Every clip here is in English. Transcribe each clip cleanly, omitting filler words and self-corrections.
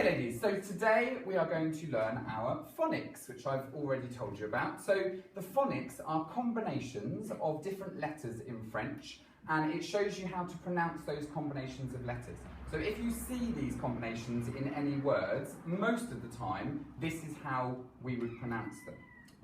Okay ladies, so today we are going to learn our phonics, which I've already told you about. So the phonics are combinations of different letters in French, and it shows you how to pronounce those combinations of letters. So if you see these combinations in any words, most of the time, this is how we would pronounce them.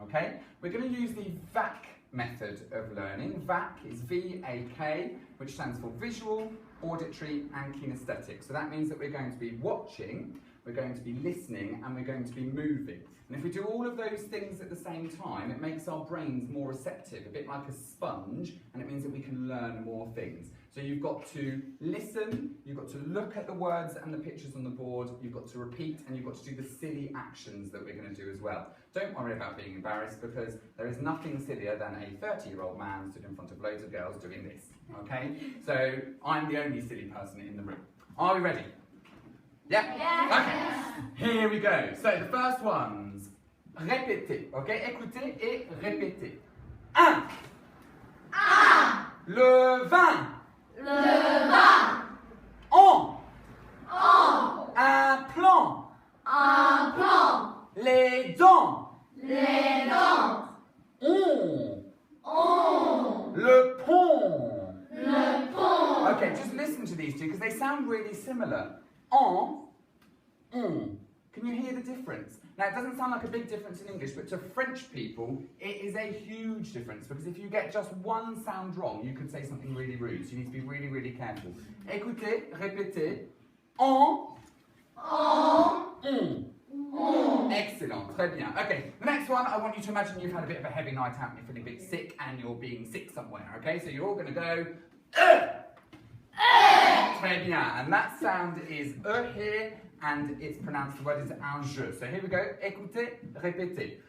Okay? We're going to use the VAK method of learning. VAK is V-A-K, which stands for visual, auditory and kinesthetic. So that means that we're going to be watching, we're going to be listening, and we're going to be moving. And if we do all of those things at the same time, it makes our brains more receptive, a bit like a sponge, and it means that we can learn more things. So you've got to listen, you've got to look at the words and the pictures on the board, you've got to repeat, and you've got to do the silly actions that we're going to do as well. Don't worry about being embarrassed, because there is nothing sillier than a 30-year-old man stood in front of loads of girls doing this, okay? So I'm the only silly person in the room. Are we ready? Yeah? Yeah. Okay, here we go. So the first one's répétez, okay? Écoutez et répétez. 1. Le vin. Le vin. On. Un plan. plan. Les dents. Les dents. On. Le pont. Le pont. Okay, just listen to these two because they sound really similar. On. Can you hear the difference? Now, it doesn't sound like a big difference in English, but to French people, it is a huge difference, because if you get just one sound wrong, you could say something really rude, so you need to be really, really careful. Écoutez, répétez. On. Excellent, très bien. Okay, the next one, I want you to imagine you've had a bit of a heavy night out and you're feeling a bit sick and you're being sick somewhere, okay? So you're all going to go, Très bien, and that sound is here, and it's pronounced, the word is un jeu. So here we go, écoutez, répétez.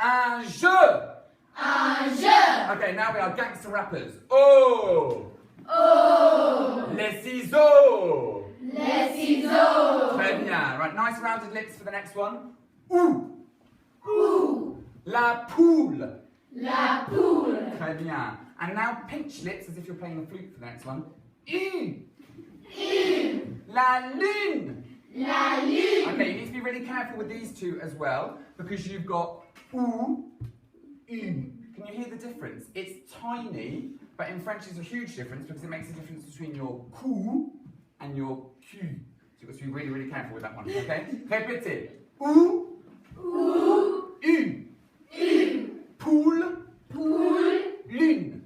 Un jeu. Un jeu. Okay, now we are gangster rappers. Les ciseaux. Les ciseaux. Très bien. Right, nice rounded lips for the next one. La poule. La poule. Très bien. And now pinch lips as if you're playing the flute for the next one. La lune. La lune. Okay, you need to be really careful with these two as well, because you've got Can you hear the difference? It's tiny, but in French it's a huge difference because it makes a difference between your cou and your cu. So you've got to be really, really careful with that one, okay? Répétez. Poule. Lune.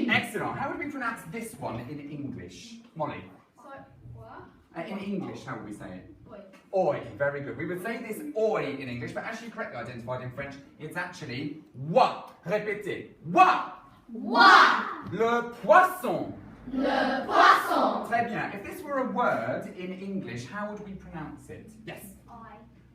Excellent. How would we pronounce this one in English? Molly? In English, how would we say it? Oi. Very good. We would say this oi in English, but as you correctly identified in French, it's actually wa. Répétez. Wa. Le poisson. Le poisson. Très bien. If this were a word in English, how would we pronounce it? Yes?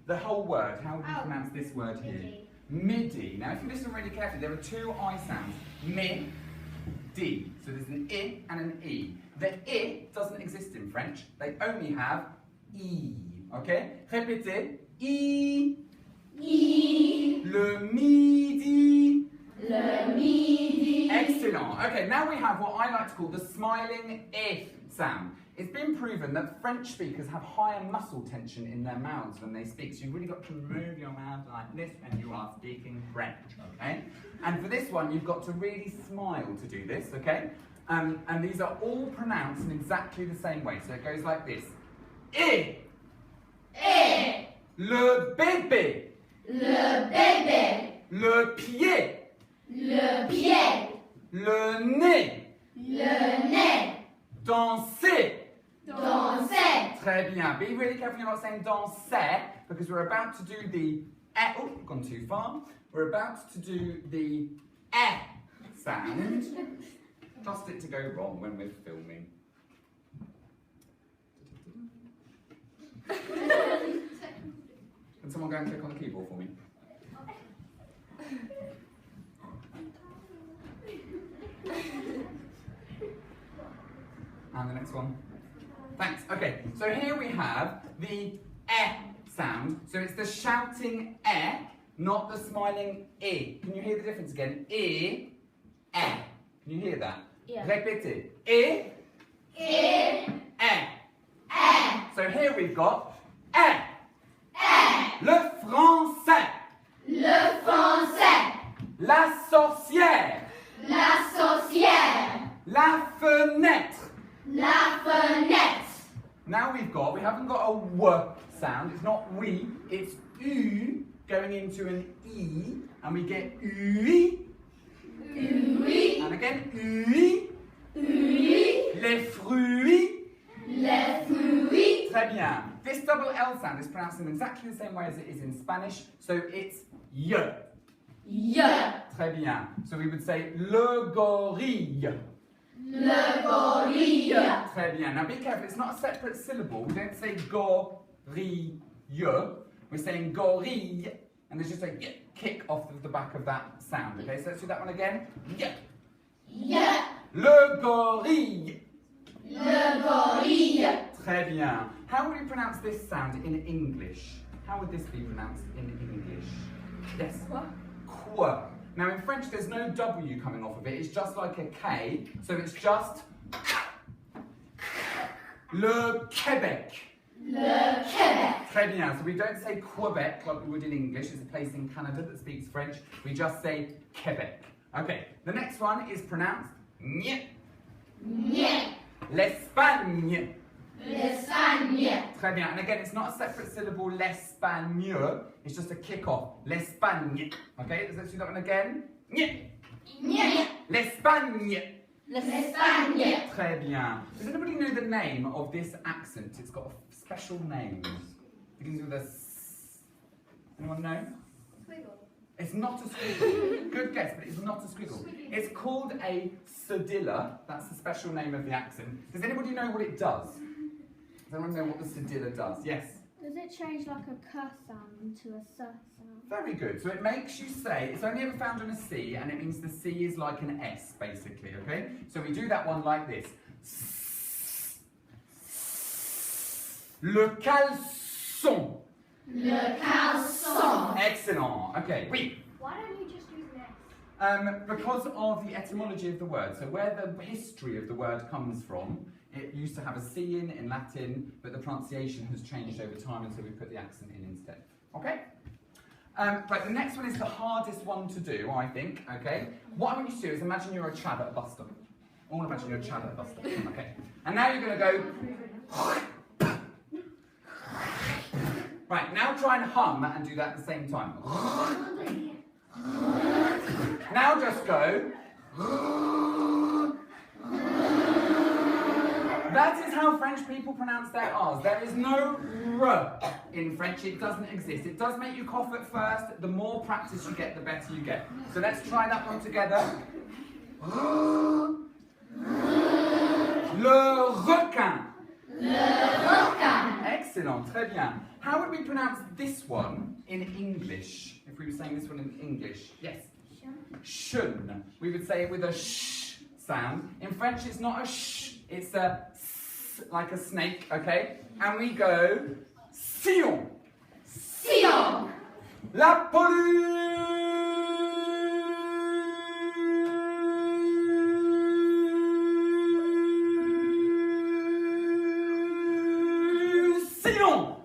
The whole word. How would we pronounce this word here? Midi. Now, if you listen really carefully, there are two I sounds. Mi-di. So there's an I and an E. The I doesn't exist in French. They only have I. Okay? Répétez. I. Le midi. Le midi. Excellent. Okay, now we have what I like to call the smiling I sound. It's been proven that French speakers have higher muscle tension in their mouths when they speak. So you've really got to move your mouth like this when you are speaking French, okay? And for this one, you've got to really smile to do this, okay? And these are all pronounced in exactly the same way. So it goes like this. Le bébé. Le bébé. Le pied. Le pied. Le nez. Le nez. Danser. Danser. Très bien. Be really careful you're not saying danser, because we're about to do the oh, gone too far. We're about to do the sound. Trust it to go wrong when we're filming. Can someone go and click on the keyboard for me? And the next one. Thanks. Okay, so here we have the sound. So it's the shouting not the smiling I. Can you hear the difference again? I, Can you hear that? Yeah. Répétez. Et So here we've got est. Le français. Le français. La sorcière. La sorcière. La fenêtre. La fenêtre. Now we haven't got a w sound. It's not we, it's u going into an e, and we get ui. Oui. And again, ui. Oui. Les fruits. Les fruits. Très bien. This double L sound is pronounced in exactly the same way as it is in Spanish, so it's y. Je. Très bien. So we would say le gorille. Le gorille. Très bien. Now be careful, it's not a separate syllable. We don't say gorille. We're saying gorille, and there's just a y kick off of the back of that sound. Okay, so let's do that one again. Y. Je. Le gorille. Le gorille. Très bien. How would we pronounce this sound in English? How would this be pronounced in English? Yes. Quoi. Now in French there's no W coming off of it, it's just like a K, so it's just Le Québec. Le Québec. Très bien, so we don't say Quebec like we would in English, it's a place in Canada that speaks French, we just say Québec. Okay, the next one is pronounced Nye. Nye. L'Espagne. L'Espagne. Très bien, and again, it's not a separate syllable, l'Espagne, it's just a kick-off, l'Espagne. Okay, let's do that one again. Nye. Nye. L'Espagne. L'Espagne. Très bien. Does anybody know the name of this accent? It's got a special name. It begins with a S. Anyone know? Squiggle. It's not a squiggle. Good guess, but it's not a squiggle. It's called a cedilla. That's the special name of the accent. Does anybody know what it does? Does anyone know what the cedilla does? Yes? Does it change like a k sound into a s sound? Very good. So it makes you say, it's only ever found on a C, and it means the C is like an S, basically, okay? So we do that one like this. Le caleçon. Le caleçon. Excellent. Okay, oui. Why don't you just use an S? Because of the etymology of the word, so where the history of the word comes from, it used to have a C in Latin, but the pronunciation has changed over time, and so we put the accent in instead. Okay? Right, the next one is the hardest one to do, I think, okay? What I want you to do is imagine you're a chad at a bus stop. All imagine you're a chad at a bus stop, okay? And now you're going to go... Right, now try and hum and do that at the same time. Now just go... That is how French people pronounce their R's. There is no R in French, it doesn't exist. It does make you cough at first. The more practice you get, the better you get. So let's try that one together. Le requin. Le requin. Excellent, très bien. How would we pronounce this one in English? If we were saying this one in English? Yes? Shun. We would say it with a sh sound. In French, it's not a sh, it's a s, like a snake, okay? And we go, sillon. Sillon. La sillon.